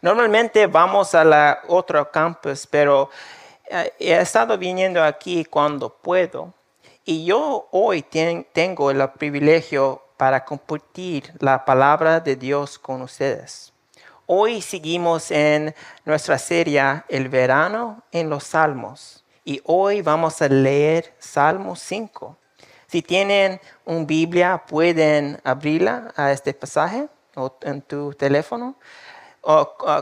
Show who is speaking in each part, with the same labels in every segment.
Speaker 1: Normalmente vamos a la otro campus, pero he estado viniendo aquí cuando puedo. Y yo hoy tengo el privilegio para compartir la palabra de Dios con ustedes. Hoy seguimos en nuestra serie El verano en los Salmos. Y hoy vamos a leer Salmo 5. Si tienen una Biblia, pueden abrirla a este pasaje o en tu teléfono.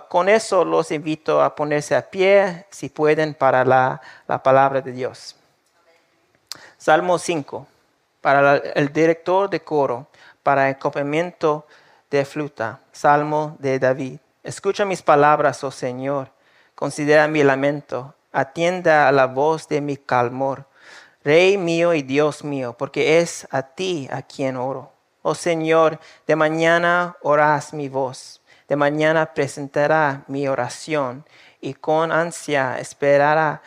Speaker 1: Con eso los invito a ponerse a pie, si pueden, para la palabra de Dios. Salmo 5. Para el director de coro, para el acompañamiento de flauta. Salmo de David. Escucha mis palabras, oh Señor. Considera mi lamento. Atienda a la voz de mi clamor. Rey mío y Dios mío, porque es a ti a quien oro. Oh Señor, de mañana oirás mi voz. De mañana presentará mi oración y con ansia esperará,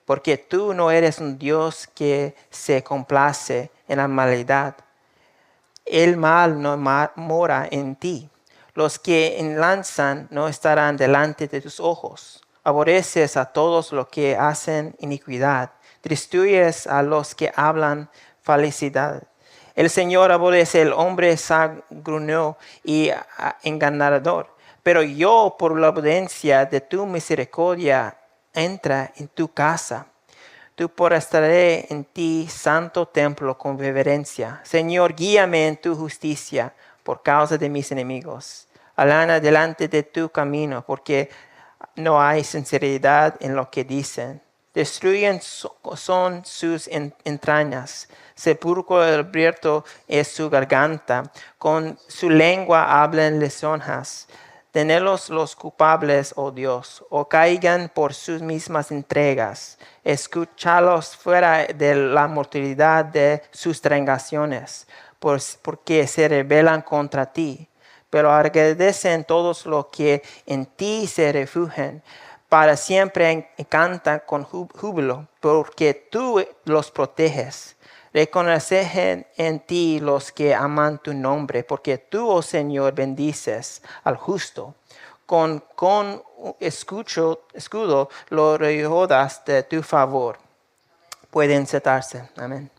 Speaker 1: porque tú no eres un Dios que se complace en la maldad. El mal no mora en ti. Los que enlanzan no estarán delante de tus ojos. Aborreces a todos los que hacen iniquidad. Destruyes a los que hablan felicidad. El Señor aborrece el hombre sanguíneo y engañador. Pero yo, por la prudencia de tu misericordia, entra en tu casa. Tú estaré en ti, santo templo, con reverencia. Señor, guíame en tu justicia por causa de mis enemigos. Alana delante de tu camino, porque no hay sinceridad en lo que dicen. Destruyen son sus entrañas. Sepulcro abierto es su garganta. Con su lengua hablan lisonjas. Tenelos los culpables, oh Dios, o caigan por sus mismas entregas. Escúchalos fuera de la mortalidad de sus transgresiones, porque se rebelan contra ti. Pero agradecen todos los que en ti se refugian. Para siempre cantan con júbilo, porque tú los proteges. Reconocen en ti los que aman tu nombre, porque tú, oh Señor, bendices al justo. Con escudo lo rodeas de tu favor. Pueden sentarse. Amén.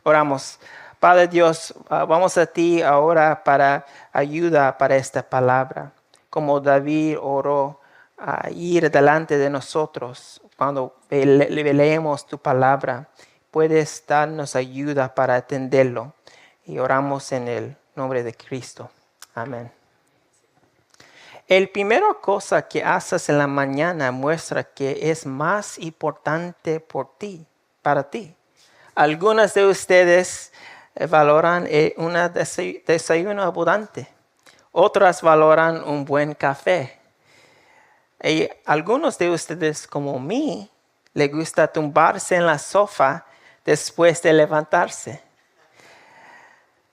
Speaker 1: Oramos. Padre Dios, vamos a ti ahora para ayuda para esta palabra. Como David oró, a ir delante de nosotros cuando leemos tu palabra. Puedes darnos ayuda para entenderlo. Y oramos en el nombre de Cristo. Amén. El primera cosa que haces en la mañana muestra que es más importante para ti. Algunos de ustedes valoran un desayuno abundante. Otras valoran un buen café. Y algunos de ustedes, como mí, les gusta tumbarse en la sofá después de levantarse.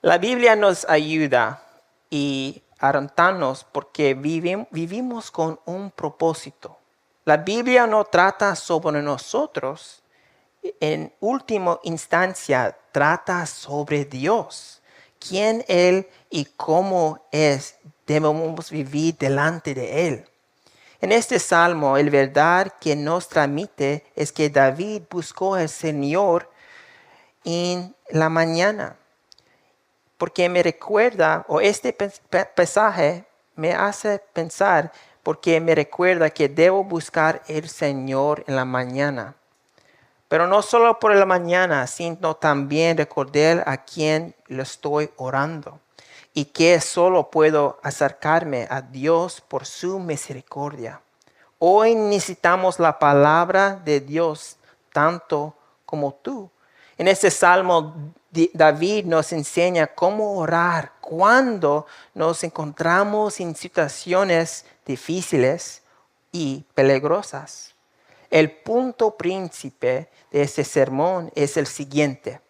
Speaker 1: La Biblia nos ayuda y orientarnos porque vivimos con un propósito. La Biblia no trata sobre nosotros. En última instancia, trata sobre Dios. Quién Él y cómo debemos vivir delante de Él. En este salmo, el verdad que nos transmite es que David buscó al Señor en la mañana. Porque me recuerda, o este pasaje me hace pensar, porque me recuerda que debo buscar al Señor en la mañana. Pero no solo por la mañana, sino también recordar a quien le estoy orando. Y que solo puedo acercarme a Dios por su misericordia. Hoy necesitamos la palabra de Dios tanto como tú. En este salmo, David nos enseña cómo orar cuando nos encontramos en situaciones difíciles y peligrosas. El punto príncipe de este sermón es el siguiente.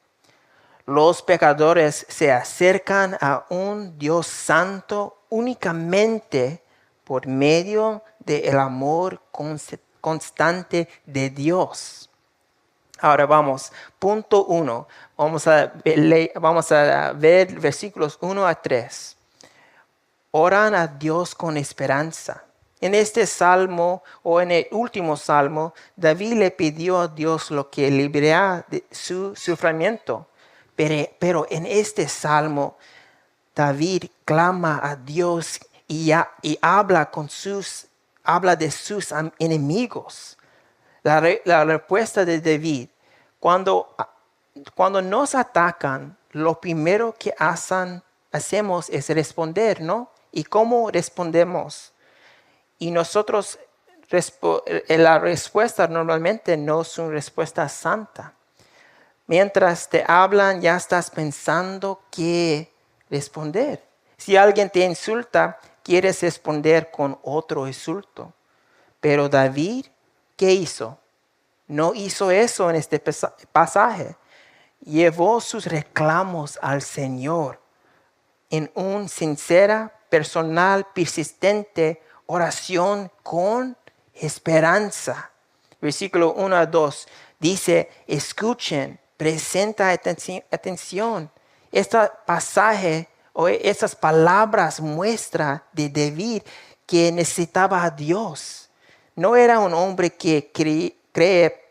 Speaker 1: Los pecadores se acercan a un Dios santo únicamente por medio del amor constante de Dios. Ahora vamos, punto 1. Vamos a ver versículos 1 a 3. Oran a Dios con esperanza. En este salmo o en el último salmo, David le pidió a Dios lo que librara de su sufrimiento. Pero en este salmo, David clama a Dios y habla de sus enemigos. La respuesta de David, cuando nos atacan, lo primero que hacemos es responder, ¿no? ¿Y cómo respondemos? Y nosotros, la respuesta normalmente no es una respuesta santa. Mientras te hablan, ya estás pensando qué responder. Si alguien te insulta, quieres responder con otro insulto. Pero David, ¿qué hizo? No hizo eso en este pasaje. Llevó sus reclamos al Señor en una sincera, personal, persistente oración con esperanza. Versículo 1 a 2 dice, escuchen, presenta atención. Este pasaje o estas palabras muestran de David que necesitaba a Dios. No era un hombre que cree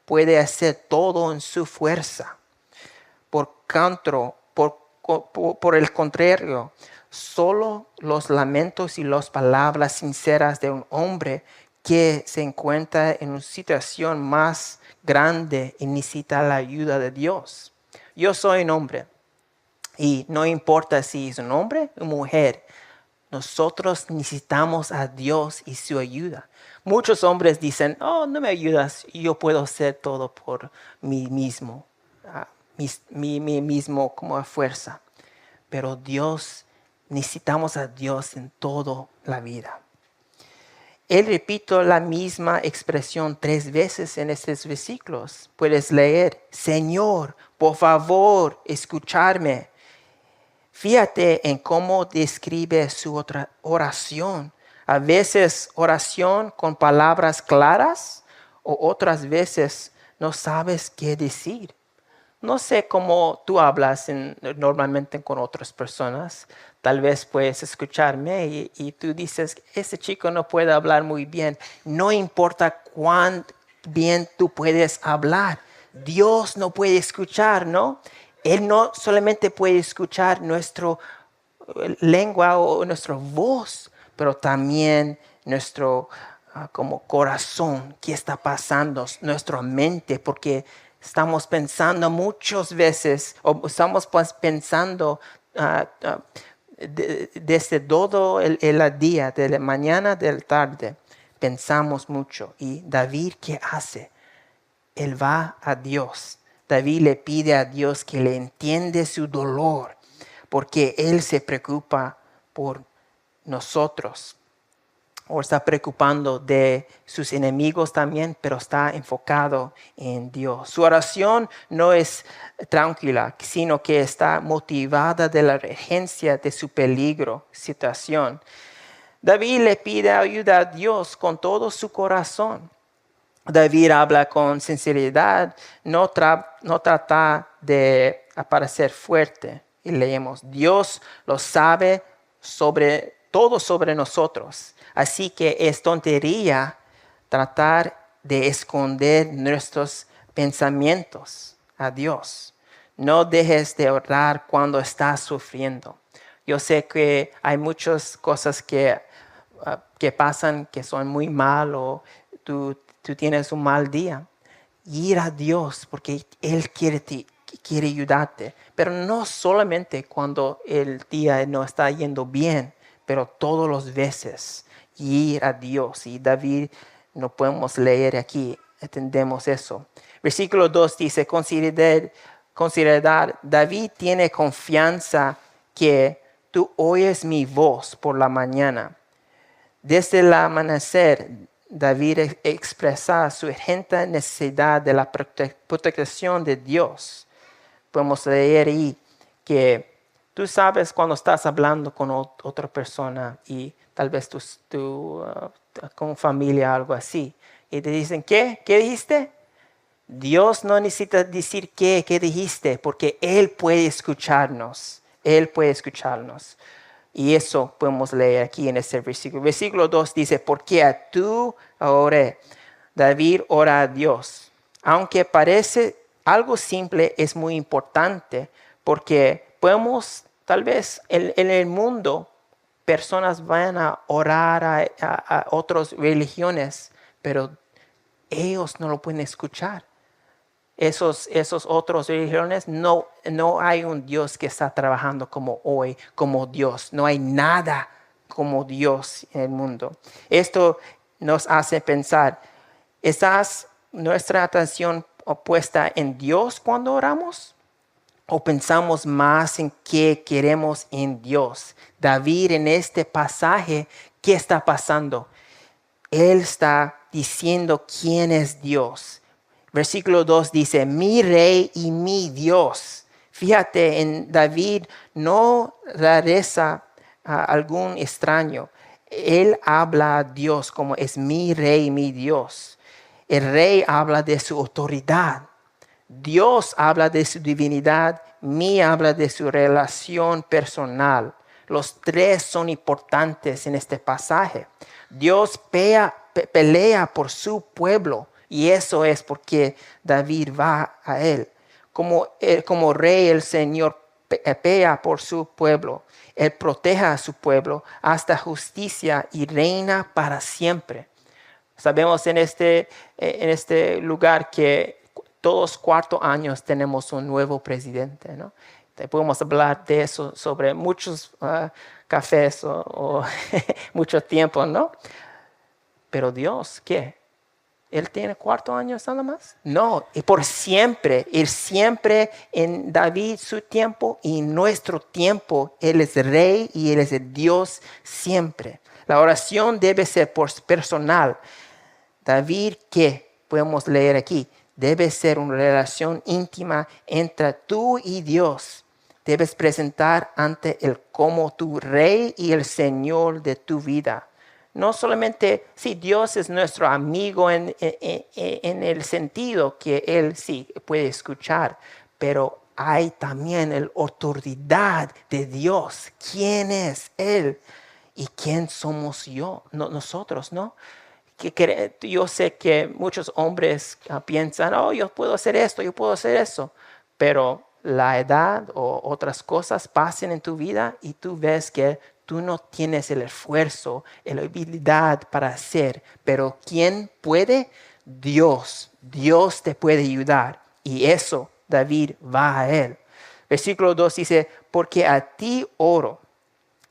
Speaker 1: puede hacer todo en su fuerza. Por el contrario, solo los lamentos y las palabras sinceras de un hombre que se encuentra en una situación más grande y necesita la ayuda de Dios. Yo soy un hombre y no importa si es un hombre o mujer, nosotros necesitamos a Dios y su ayuda. Muchos hombres dicen, oh, no me ayudas, yo puedo hacer todo por mí mismo, mí mismo como fuerza. Pero necesitamos a Dios en toda la vida. Él repite la misma expresión 3 veces en estos versículos. Puedes leer, Señor, por favor, escucharme. Fíjate en cómo describe su otra oración. A veces oración con palabras claras o otras veces no sabes qué decir. No sé cómo tú hablas normalmente con otras personas. Tal vez puedes escucharme y tú dices, ese chico no puede hablar muy bien. No importa cuán bien tú puedes hablar. Dios no puede escuchar, ¿no? Él no solamente puede escuchar nuestra lengua o nuestra voz, pero también nuestro como corazón, qué está pasando, nuestra mente, porque estamos pensando muchas veces, o estamos pensando desde todo el día, de la mañana, de la tarde, pensamos mucho. Y David, ¿qué hace? Él va a Dios. David le pide a Dios que le entiende su dolor, porque Él se preocupa por nosotros. O está preocupando de sus enemigos también, pero está enfocado en Dios. Su oración no es tranquila, sino que está motivada de la urgencia de su situación. David le pide ayuda a Dios con todo su corazón. David habla con sinceridad, no trata de parecer fuerte. Y leemos, Dios lo sabe todo sobre nosotros. Así que es tontería tratar de esconder nuestros pensamientos a Dios. No dejes de orar cuando estás sufriendo. Yo sé que hay muchas cosas que pasan que son muy mal o tú tienes un mal día. Ir a Dios porque Él quiere ayudarte. Pero no solamente cuando el día no está yendo bien, pero todas las veces ir a Dios. Y David, no podemos leer aquí, entendemos eso. Versículo 2 dice, considerar, David tiene confianza que tú oyes mi voz por la mañana. Desde el amanecer, David expresa su urgente necesidad de la protección de Dios. Podemos leer ahí que tú sabes cuando estás hablando con otra persona y tal vez tú con familia, algo así, y te dicen, ¿qué? ¿Qué dijiste? Dios no necesita decir qué dijiste, porque Él puede escucharnos. Él puede escucharnos. Y eso podemos leer aquí en este versículo. Versículo 2 dice, porque a tú oré. David ora a Dios. Aunque parece algo simple, es muy importante porque podemos, tal vez en el mundo, personas van a orar a otras religiones, pero ellos no lo pueden escuchar. Esos otros religiones, no hay un Dios que está trabajando como hoy, como Dios. No hay nada como Dios en el mundo. Esto nos hace pensar, ¿estás nuestra atención puesta en Dios cuando oramos? ¿O pensamos más en qué queremos en Dios? David en este pasaje, ¿qué está pasando? Él está diciendo quién es Dios. Versículo 2 dice, mi rey y mi Dios. Fíjate, en David no reza a algún extraño. Él habla a Dios como es mi rey y mi Dios. El rey habla de su autoridad. Dios habla de su divinidad. Mi habla de su relación personal. Los tres son importantes en este pasaje. Dios pelea por su pueblo y eso es porque David va a él. Como rey, el Señor pelea por su pueblo. Él protege a su pueblo hasta justicia y reina para siempre. Sabemos en este lugar que todos los 4 años tenemos un nuevo presidente, ¿no? Podemos hablar de eso sobre muchos cafés o mucho tiempo, ¿no? Pero Dios, ¿qué? ¿Él tiene 4 años nada más? No, y por siempre, Él siempre en David su tiempo y nuestro tiempo, Él es rey y Él es el Dios siempre. La oración debe ser personal. David, ¿qué podemos leer aquí? Debe ser una relación íntima entre tú y Dios. Debes presentar ante Él como tu rey y el Señor de tu vida. No solamente, sí, Dios es nuestro amigo en el sentido que Él sí puede escuchar, pero hay también la autoridad de Dios. ¿Quién es Él? ¿Y quién somos nosotros, no? Yo sé que muchos hombres piensan, oh, yo puedo hacer esto, yo puedo hacer eso, pero la edad o otras cosas pasan en tu vida y tú ves que tú no tienes el esfuerzo, la habilidad para hacer, pero ¿quién puede? Dios. Dios te puede ayudar y eso David va a él. Versículo 2 dice, porque a ti oro.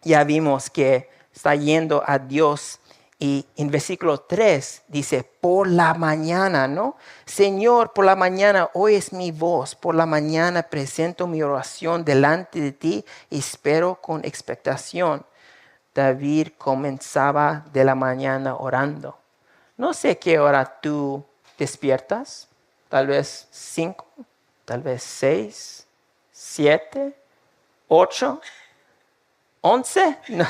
Speaker 1: Ya vimos que está yendo a Dios. Y en versículo 3 dice, por la mañana, ¿no? Señor, por la mañana oyes mi voz, por la mañana presento mi oración delante de ti y espero con expectación. David comenzaba de la mañana orando. No sé qué hora tú despiertas, tal vez 5, tal vez 6, 7, 8, 11. No.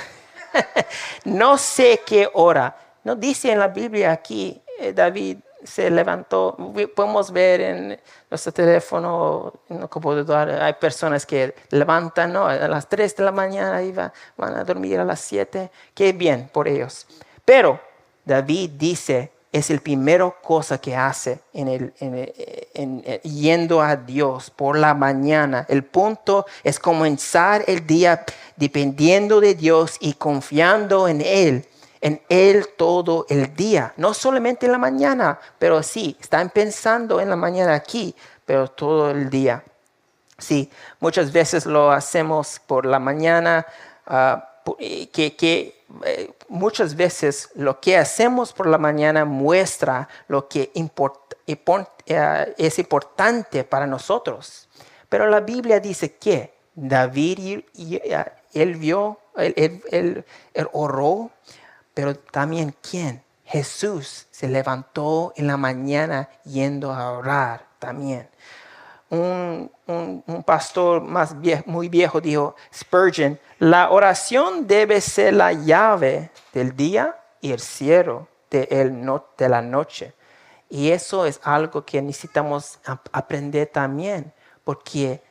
Speaker 1: No sé qué hora. No dice en la Biblia aquí, David se levantó. Podemos ver en nuestro teléfono, en la computadora, hay personas que levantan, ¿no? A las 3 de la mañana y van a dormir a las 7. Qué bien por ellos. Pero David dice, es el primero cosa que hace yendo a Dios por la mañana. El punto es comenzar el día dependiendo de Dios y confiando en Él todo el día. No solamente en la mañana, pero sí, están pensando en la mañana aquí, pero todo el día. Sí, muchas veces lo hacemos por la mañana, muchas veces lo que hacemos por la mañana muestra lo que es importante para nosotros. Pero la Biblia dice que David, él oró, pero también ¿quién? Jesús se levantó en la mañana yendo a orar también. Un pastor muy viejo dijo, Spurgeon, la oración debe ser la llave del día y el cierre de la noche. Y eso es algo que necesitamos aprender también, porque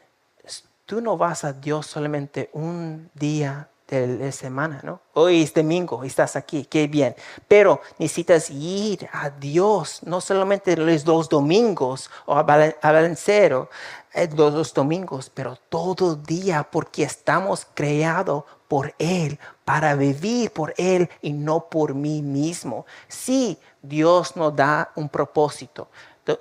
Speaker 1: tú no vas a Dios solamente un día, de la semana, ¿no? Hoy es domingo, estás aquí, qué bien. Pero necesitas ir a Dios, no solamente los 2 domingos o a balancero, los 2 domingos, pero todo día, porque estamos creados por Él, para vivir por Él y no por mí mismo. Sí, Dios nos da un propósito,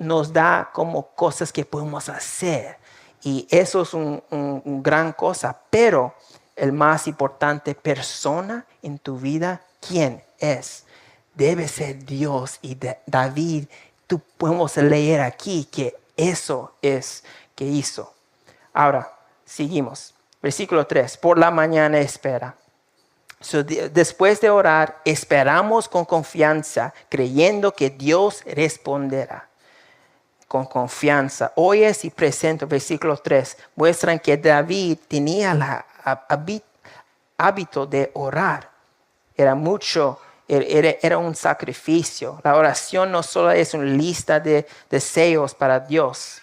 Speaker 1: nos da como cosas que podemos hacer. Y eso es una gran cosa, pero el más importante persona en tu vida, ¿quién es? Debe ser Dios. Y David, tú podemos leer aquí que eso es que hizo. Ahora, seguimos. Versículo 3. Por la mañana espera. Después de orar, esperamos con confianza, creyendo que Dios responderá. Con confianza. Oyes y presento, versículo 3, muestran que David tenía el hábito de orar. Era un sacrificio. La oración no solo es una lista de deseos para Dios.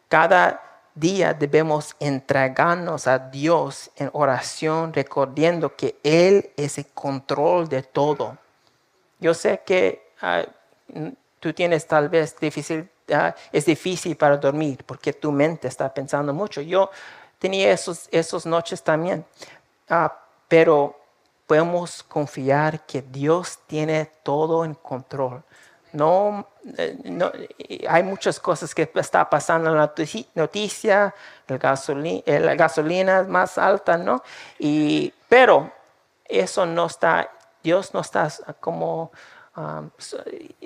Speaker 1: Cada día debemos entregarnos a Dios en oración, recordando que Él es el control de todo. Yo sé que tú tienes tal vez es difícil para dormir porque tu mente está pensando mucho. Yo tenía esas noches también, pero podemos confiar que Dios tiene todo en control. No, hay muchas cosas que está pasando en la noticia, la gasolina es más alta, ¿no? Pero eso no está, Dios no está como...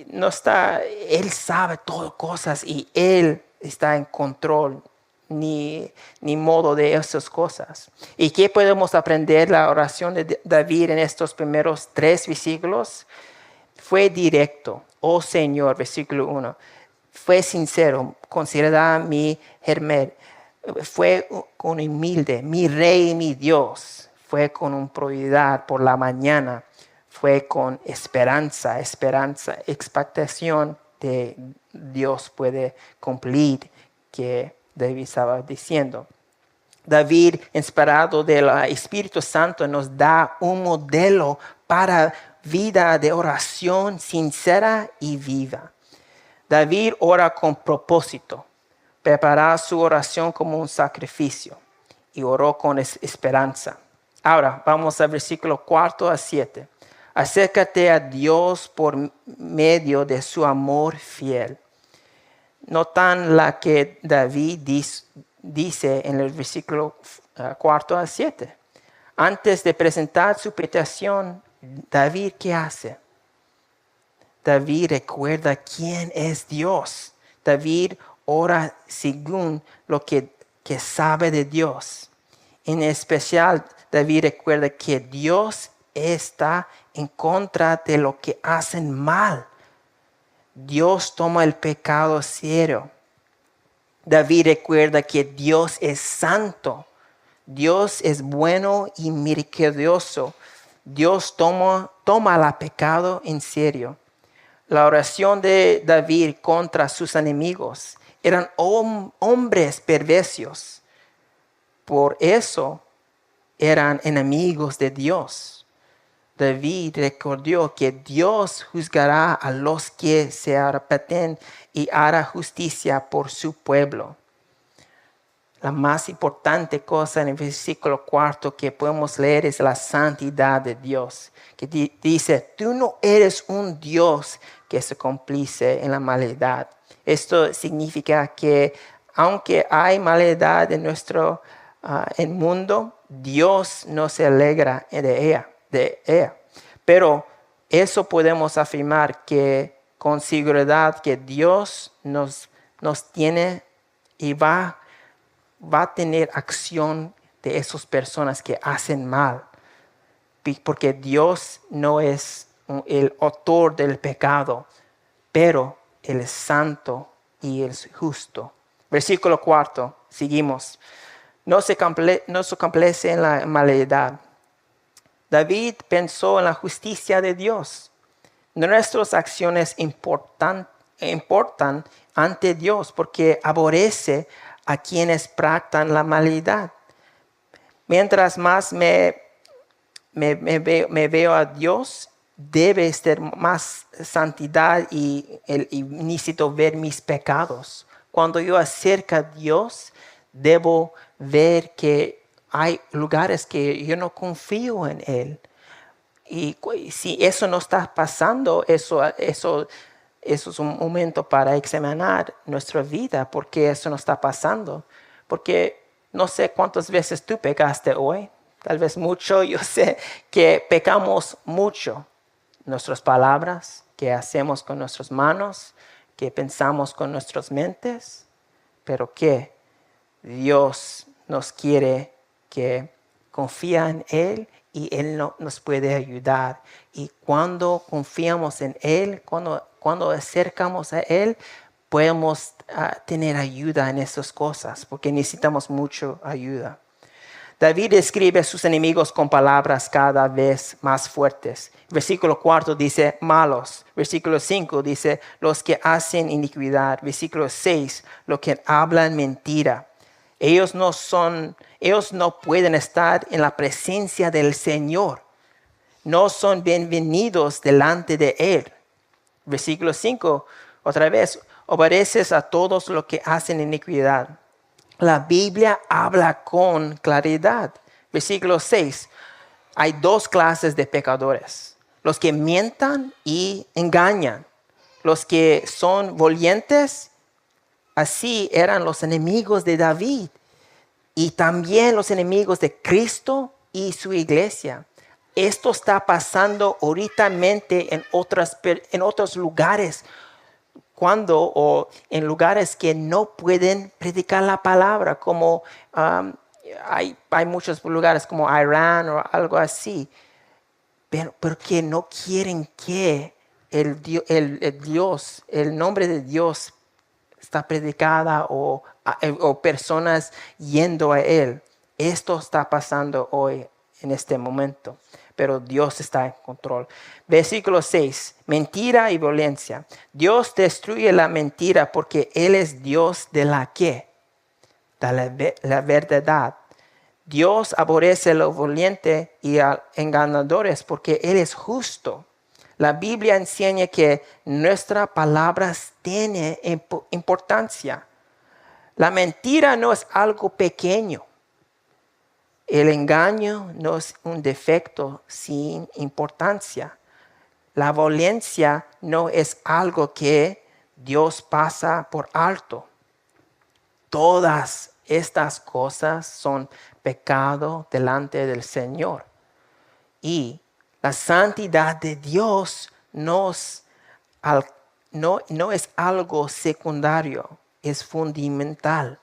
Speaker 1: no está, Él sabe todas cosas y Él está en control, ni modo de esas cosas. ¿Y qué podemos aprender la oración de David en estos primeros 3 versículos? Fue directo. Oh Señor, versículo 1. Fue sincero, considera mi Hermer. Fue con humilde, mi rey y mi Dios. Fue con un prioridad por la mañana. Fue con esperanza, expectación de Dios puede cumplir que David estaba diciendo. David, inspirado del Espíritu Santo, nos da un modelo para vida de oración sincera y viva. David ora con propósito, prepara su oración como un sacrificio y oró con esperanza. Ahora vamos al versículo 4 a 7. Acércate a Dios por medio de su amor fiel. Notan la que David dice en el versículo 4 a 7. Antes de presentar su petición, David, ¿qué hace? David recuerda quién es Dios. David ora según lo que sabe de Dios. En especial, David recuerda que Dios está en contra de lo que hacen mal. Dios toma el pecado serio. David recuerda que Dios es santo. Dios es bueno y misericordioso. Dios toma el pecado en serio. La oración de David contra sus enemigos eran hombres perversos. Por eso eran enemigos de Dios. David recordó que Dios juzgará a los que se arrepienten y hará justicia por su pueblo. La más importante cosa en el versículo 4 que podemos leer es la santidad de Dios. Que dice, tú no eres un Dios que se complice en la maldad. Esto significa que aunque hay maldad en nuestro mundo, Dios no se alegra de ella. Pero eso podemos afirmar que con seguridad que Dios nos tiene y va a tener acción de esas personas que hacen mal. Porque Dios no es el autor del pecado, pero Él es santo y Él es justo. Versículo 4, seguimos. No se complace en la maldad. David pensó en la justicia de Dios. Nuestras acciones importan ante Dios porque aborrece a quienes practican la maldad. Mientras más me me veo a Dios, debe ser más santidad y necesito ver mis pecados. Cuando yo acerco a Dios, debo ver que hay lugares que yo no confío en Él. Y si eso no está pasando, eso es un momento para examinar nuestra vida, porque eso no está pasando. Porque no sé cuántas veces tú pecaste hoy, tal vez mucho. Yo sé que pecamos mucho. Nuestras palabras, que hacemos con nuestras manos, que pensamos con nuestras mentes, pero que Dios nos quiere que confía en Él y Él nos puede ayudar. Y cuando confiamos en Él, cuando acercamos a Él, podemos tener ayuda en esas cosas, porque necesitamos mucha ayuda. David describe a sus enemigos con palabras cada vez más fuertes. Versículo 4 dice malos. Versículo 5 dice los que hacen iniquidad. Versículo 6, los que hablan mentira. Ellos no pueden estar en la presencia del Señor. No son bienvenidos delante de Él. Versículo 5, otra vez, obedeces a todos los que hacen iniquidad. La Biblia habla con claridad. Versículo 6, hay dos clases de pecadores. Los que mientan y engañan. Los que son valientes. Así eran los enemigos de David y también los enemigos de Cristo y su iglesia. Esto está pasando ahorita en otros lugares, o en lugares que no pueden predicar la palabra, como hay muchos lugares como Irán o algo así, pero que no quieren que el nombre de Dios está predicada o personas yendo a Él. Esto está pasando hoy en este momento, pero Dios está en control. Versículo 6, mentira y violencia. Dios destruye la mentira porque Él es Dios de la ¿qué? De la verdad. Dios aborrece a los valientes y a engañadores porque Él es justo. La Biblia enseña que nuestras palabras tienen importancia. La mentira no es algo pequeño. El engaño no es un defecto sin importancia. La violencia no es algo que Dios pasa por alto. Todas estas cosas son pecado delante del Señor. Y la santidad de Dios no es algo secundario, es fundamental.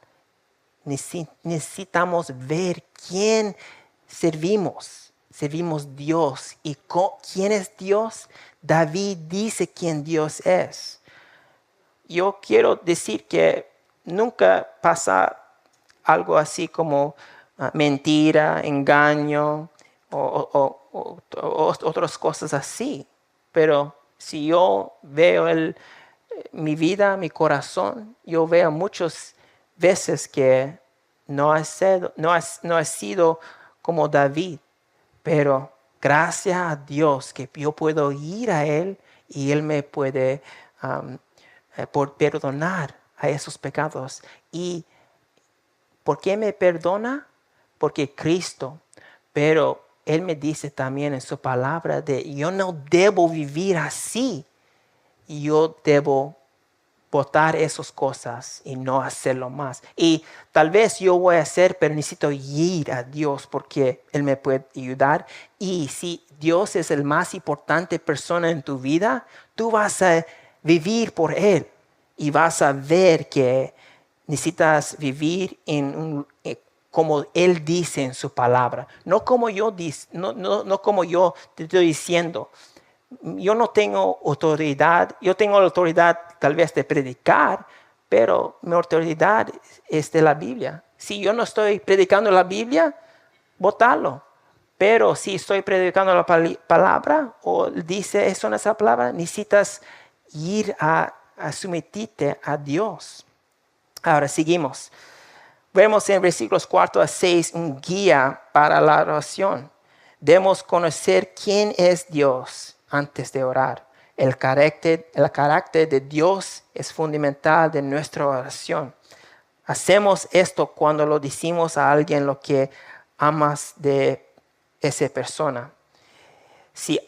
Speaker 1: Necesitamos ver quién servimos. Servimos Dios. ¿Y quién es Dios? David dice quién Dios es. Yo quiero decir que nunca pasa algo así como mentira, engaño o otras cosas así. Pero si yo veo mi vida, mi corazón, yo veo muchas veces que no ha sido como David. Pero gracias a Dios que yo puedo ir a Él y Él me puede perdonar a esos pecados. ¿Y por qué me perdona? Porque Cristo. Pero Él me dice también en su palabra yo no debo vivir así. Yo debo botar esas cosas y no hacerlo más. Y tal vez yo voy a hacer, pero necesito ir a Dios porque Él me puede ayudar. Y si Dios es el más importante persona en tu vida, tú vas a vivir por Él y vas a ver que necesitas vivir como Él dice en su palabra, no como yo te estoy diciendo. Yo no tengo autoridad, yo tengo la autoridad tal vez de predicar, pero mi autoridad es de la Biblia. Si yo no estoy predicando la Biblia, bótalo. Pero si estoy predicando la palabra o dice eso en esa palabra, necesitas ir a someterte a Dios. Ahora seguimos. Vemos en versículos 4 a 6 un guía para la oración. Debemos conocer quién es Dios antes de orar. El carácter de Dios es fundamental de nuestra oración. Hacemos esto cuando lo decimos a alguien lo que amas de esa persona. Si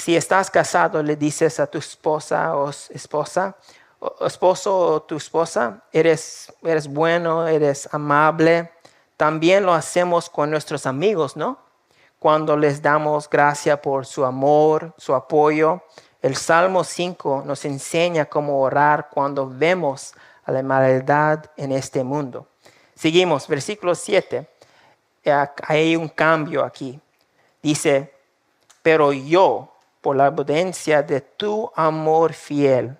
Speaker 1: estás casado, le dices a tu esposa o esposa, o esposo o tu esposa, eres bueno, eres amable. También lo hacemos con nuestros amigos, ¿no? Cuando les damos gracias por su amor, su apoyo. El Salmo 5 nos enseña cómo orar cuando vemos a la maldad en este mundo. Seguimos, versículo 7. Hay un cambio aquí. Dice, pero yo, por la abundancia de tu amor fiel.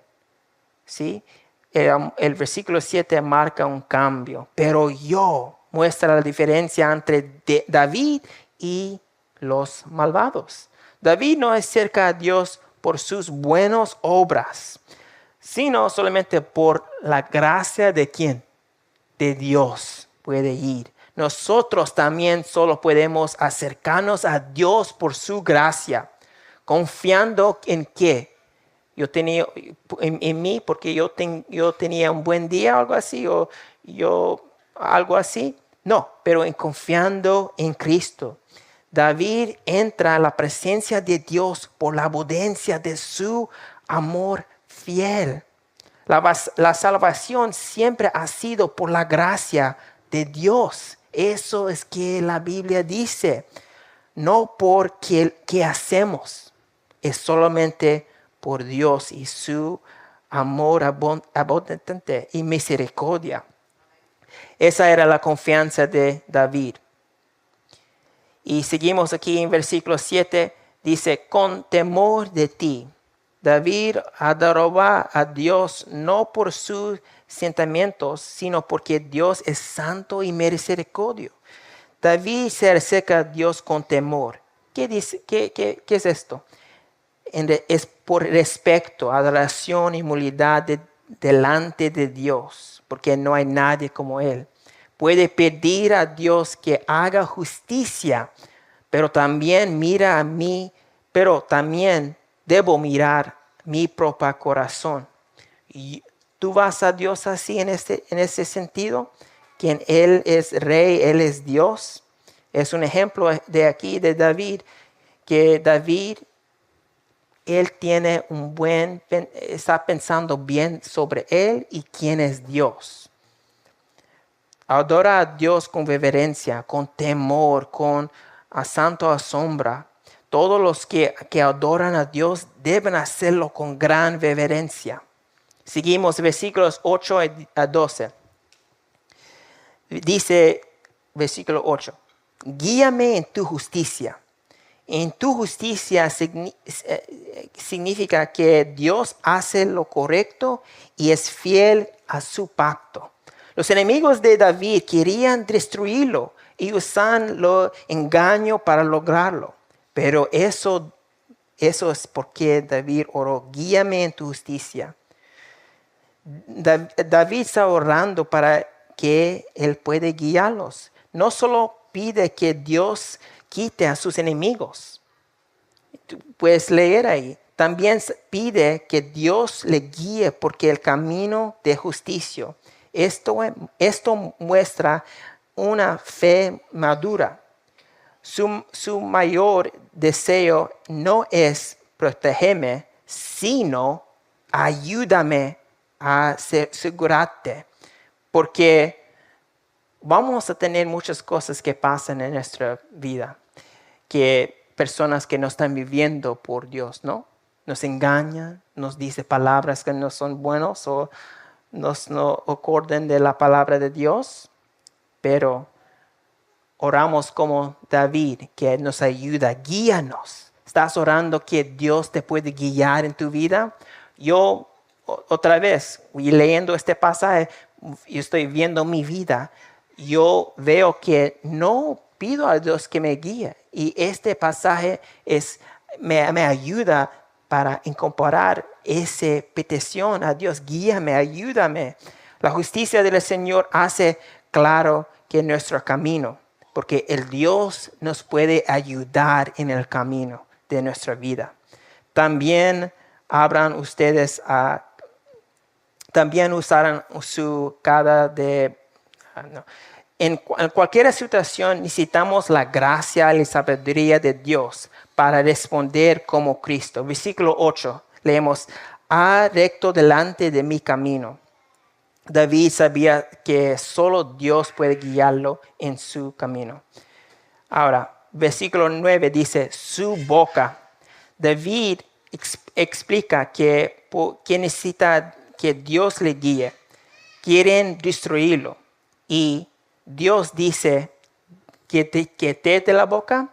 Speaker 1: ¿Sí? El versículo 7 marca un cambio. Pero yo muestra la diferencia entre David y los malvados. David no es cerca a Dios por sus buenas obras, sino solamente por la gracia de ¿quién? De Dios puede ir. Nosotros también solo podemos acercarnos a Dios por su gracia, confiando en ¿qué? Yo tenía en mí porque yo tenía un buen día o algo así, o algo así. No, pero confiando en Cristo. David entra a la presencia de Dios por la abundancia de su amor fiel. La salvación siempre ha sido por la gracia de Dios. Eso es que la Biblia dice. No por qué hacemos. Es solamente por Dios y su amor abundante y misericordia. Esa era la confianza de David. Y seguimos aquí en versículo 7. Dice, con temor de ti. David adoraba a Dios no por sus sentimientos, sino porque Dios es santo y misericordioso. David se acerca a Dios con temor. ¿Qué dice? ¿Qué es esto? Es por respeto, adoración y humildad delante de Dios, porque no hay nadie como Él. Puede pedir a Dios que haga justicia, pero también mira a mí, pero también debo mirar mi propio corazón. Y tú vas a Dios así en ese sentido, que Él es rey, Él es Dios. Es un ejemplo de aquí de David, que David, él tiene está pensando bien sobre él y quién es Dios. Adora a Dios con reverencia, con temor, con santo asombro. Todos los que adoran a Dios deben hacerlo con gran reverencia. Seguimos versículos 8 a 12. Dice versículo 8. Guíame en tu justicia. En tu justicia significa que Dios hace lo correcto y es fiel a su pacto. Los enemigos de David querían destruirlo y usaban los engaños para lograrlo. Pero eso es porque David oró, guíame en tu justicia. David está orando para que Él pueda guiarlos. No solo pide que Dios quite a sus enemigos. Puedes leer ahí. También pide que Dios le guíe porque el camino de justicia. Esto muestra una fe madura. Su mayor deseo no es protegerme, sino ayúdame a asegurarte. Porque vamos a tener muchas cosas que pasan en nuestra vida. Que personas que no están viviendo por Dios, ¿no? Nos engañan, nos dicen palabras que no son buenas o no acorden de la palabra de Dios. Pero oramos como David, que nos ayuda, guíanos. ¿Estás orando que Dios te puede guiar en tu vida? Yo, otra vez, leyendo este pasaje, yo estoy viendo mi vida. Yo veo que no pido a Dios que me guíe. Y este pasaje me ayuda para incorporar esa petición a Dios. Guíame, ayúdame. La justicia del Señor hace claro que nuestro camino. porque el Dios nos puede ayudar en el camino de nuestra vida. También abran ustedes también usarán su cada de... no. En cualquier situación necesitamos la gracia y la sabiduría de Dios para responder como Cristo. Versículo 8, leemos, ha recto delante de mi camino. David sabía que solo Dios puede guiarlo en su camino. Ahora, versículo 9 dice, su boca. David explica que necesita que Dios le guíe. Quieren destruirlo. Y Dios dice que de la boca,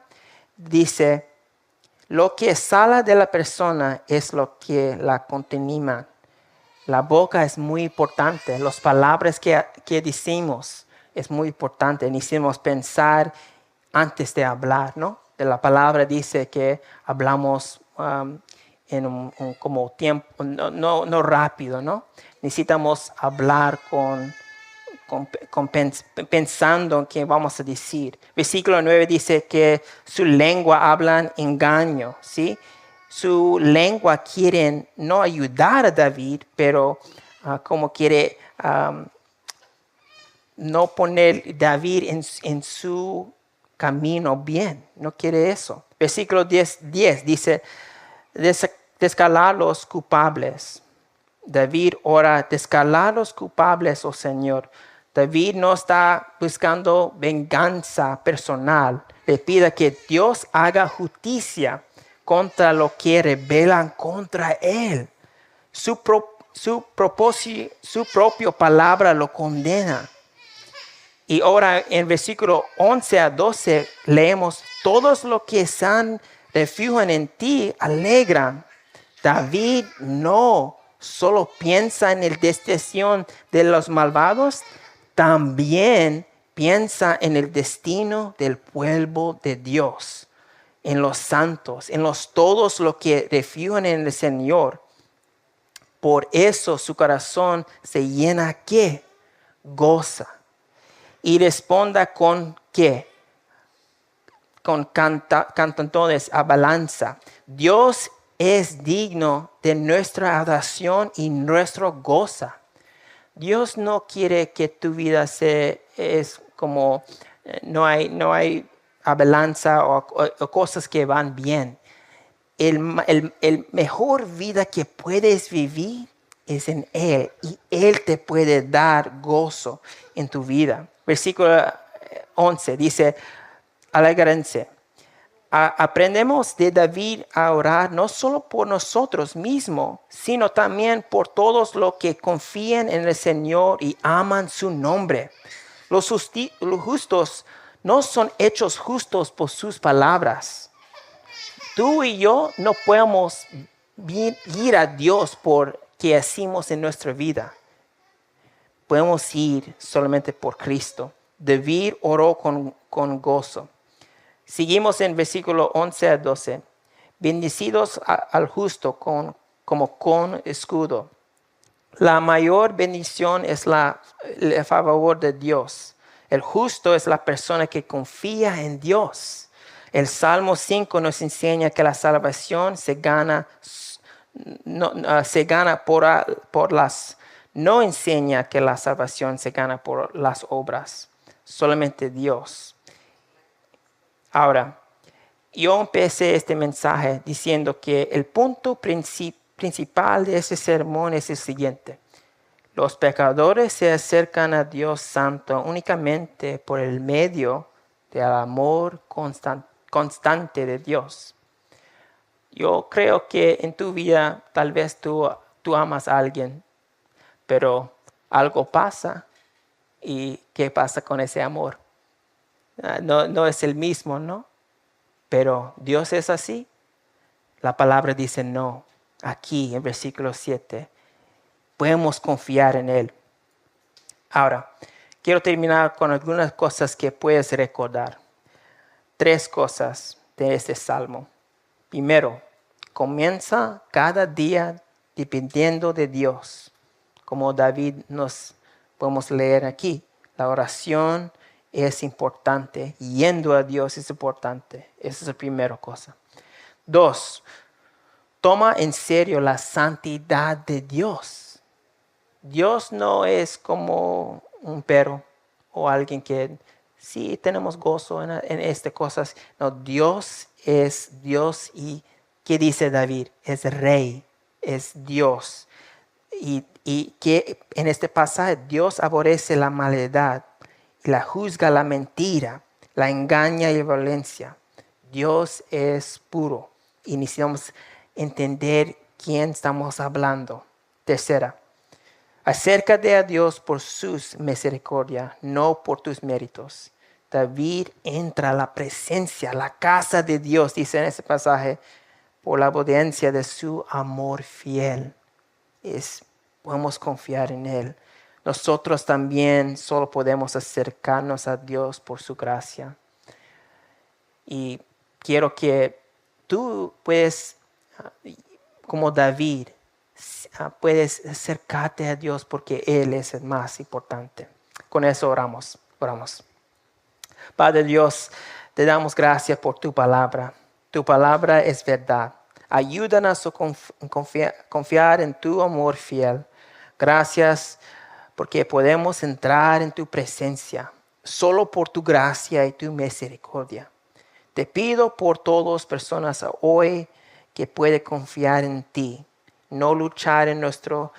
Speaker 1: dice, lo que sale de la persona es lo que la contamina. La boca es muy importante. Las palabras que decimos es muy importante. Necesitamos pensar antes de hablar, ¿no? De la palabra dice que hablamos en un como tiempo, no rápido, ¿no? Necesitamos hablar pensando en qué vamos a decir. Versículo 9 dice que su lengua habla engaño, ¿sí? Su lengua quiere no ayudar a David, pero como quiere no poner David en su camino bien. No quiere eso. Versículo 10 dice, descalar los culpables. David ora, descalar los culpables, oh Señor. David no está buscando venganza personal. Le pide que Dios haga justicia contra lo que rebelan contra él. Su propia palabra lo condena. Y ahora en versículo 11 a 12 leemos, todos los que se refugian en ti alegran. David no solo piensa en la destrucción de los malvados, también piensa en el destino del pueblo de Dios, en los santos, en todos los que refugian en el Señor. Por eso su corazón se llena, ¿qué? Goza. Y responda con ¿qué? Con cantadores a balanza. Dios es digno de nuestra adoración y nuestro goza. Dios no quiere que tu vida es como no hay balanza o cosas que van bien. El mejor vida que puedes vivir es en Él y Él te puede dar gozo en tu vida. Versículo 11 dice, alegrense. Aprendemos de David a orar no solo por nosotros mismos, sino también por todos los que confían en el Señor y aman su nombre. Los justos no son hechos justos por sus palabras. Tú y yo no podemos ir a Dios por que hacemos en nuestra vida. Podemos ir solamente por Cristo. David oró con gozo. Seguimos en versículo 11 a 12. Bendecidos al justo como con escudo. La mayor bendición es el favor de Dios. El justo es la persona que confía en Dios. El Salmo 5 nos enseña que la salvación se gana por las... No enseña que la salvación se gana por las obras. Solamente Dios. Ahora, yo empecé este mensaje diciendo que el punto principal de este sermón es el siguiente. Los pecadores se acercan a Dios Santo únicamente por el medio del amor constante de Dios. Yo creo que en tu vida tal vez tú amas a alguien, pero algo pasa. ¿Y qué pasa con ese amor? No es el mismo, ¿no? Pero Dios es así. La palabra dice no. Aquí en versículo 7. Podemos confiar en Él. Ahora, quiero terminar con algunas cosas que puedes recordar. 3 cosas de este salmo. Primero, comienza cada día dependiendo de Dios. Como David nos podemos leer aquí. La oración es importante. Yendo a Dios es importante. Esa es la primera cosa. 2, toma en serio la santidad de Dios. Dios no es como un perro o alguien que sí tenemos gozo en estas cosas. No, Dios es Dios. Y ¿qué dice David? Es rey, es Dios. Y que en este pasaje Dios aborrece la maldad y la juzga la mentira, la engaña y la violencia. Dios es puro y necesitamos entender quién estamos hablando. Tercera, acércate a Dios por sus misericordias, no por tus méritos. David entra a la presencia, a la casa de Dios, dice en ese pasaje, por la abundancia de su amor fiel. Podemos confiar en Él. Nosotros también solo podemos acercarnos a Dios por su gracia. Y quiero que tú puedes, como David, puedes acercarte a Dios porque Él es el más importante. Con eso oramos. Padre Dios, te damos gracias por tu palabra. Tu palabra es verdad. Ayúdanos a confiar en tu amor fiel. Gracias porque podemos entrar en tu presencia solo por tu gracia y tu misericordia. Te pido por todas personas hoy que pueden confiar en ti, no luchar en nuestro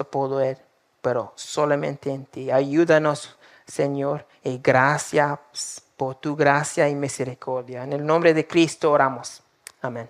Speaker 1: poder, pero solamente en ti. Ayúdanos, Señor, y gracias por tu gracia y misericordia. En el nombre de Cristo oramos. Amén.